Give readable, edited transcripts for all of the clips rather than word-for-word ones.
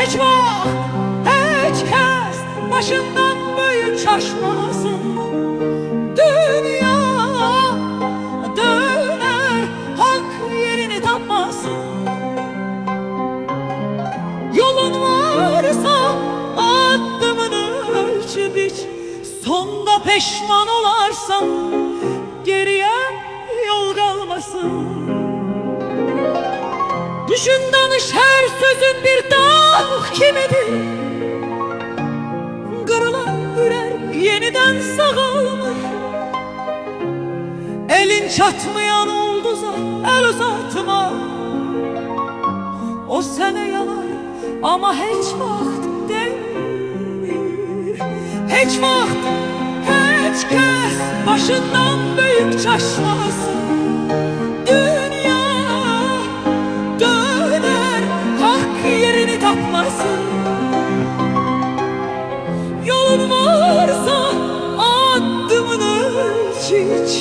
Hiç vaxt, heç kəs başından böyük çaşmasın. Dünya döner, hak yerini tapmasın. Yolun varsa adımını ölçü biç. Sonda peşman olarsan geriye yol kalmasın. Düşün danış, her sözün bir dağ kimidir. Kırılan yürer yeniden sağalır. Elin çatmayan ulduza el uzatma. O sene yanar ama hiç vaxt demir. Hiç vaxt, heç kəs başından büyük çaşmasın. Dünya döner, hak yerini tapmasın. Yolun varsa adımını ölç.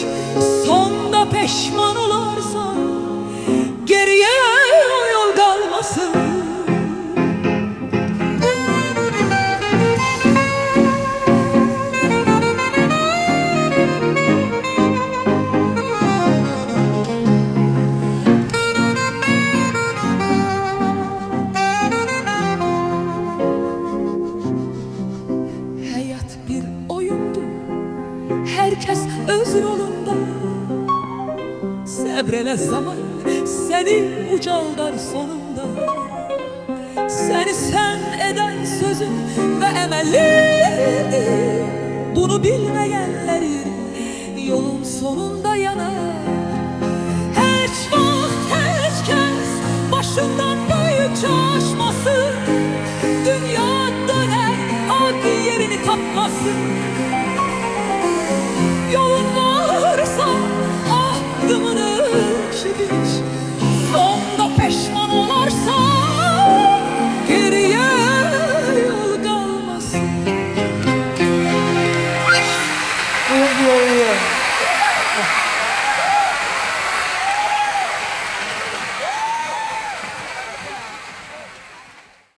Sonda peşman olarsan geriye yol kalmasın. Herkes öz yolunda. Səbrələ zaman səni ucaldar sonunda. Səni sən edən sözün və əməlidir. Bunu bilməyənlərin yolun sonunda yanar. Heç vaxt heç kəs başından böyük çaşmasın. Dünya döner, hak yerini tapmasın. Yolun varsa adımını ölç.